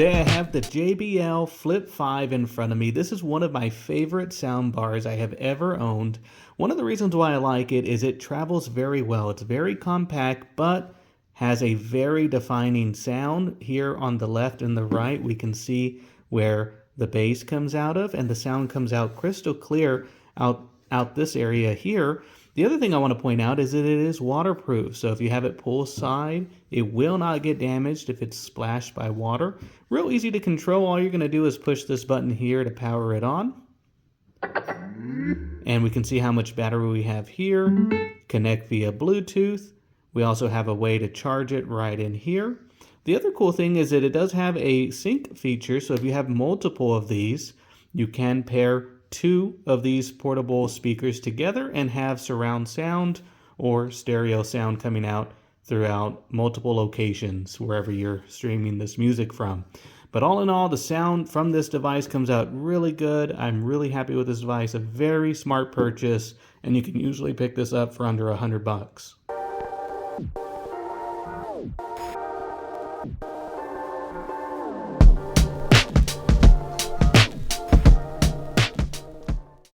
Today I have the JBL Flip 5 in front of me. This is one of my favorite sound bars I have ever owned. One of the reasons why I like it is it travels very well. It's very compact, but has a very defining sound. Here on the left and the right, we can see where the bass comes out of, and the sound comes out crystal clear out this area here. The other thing I want to point out is that it is waterproof, so if you have it poolside, it will not get damaged if it's splashed by water. Real easy to control. All you're going to do is push this button here to power it on. And we can see how much battery we have here. Connect via Bluetooth. We also have a way to charge it right in here. The other cool thing is that it does have a sync feature, so if you have multiple of these, you can pair two of these portable speakers together and have surround sound or stereo sound coming out throughout multiple locations wherever you're streaming this music from. But all in all, the sound from this device comes out really good. I'm really happy with this device. A very smart purchase, and you can usually pick this up for under $100.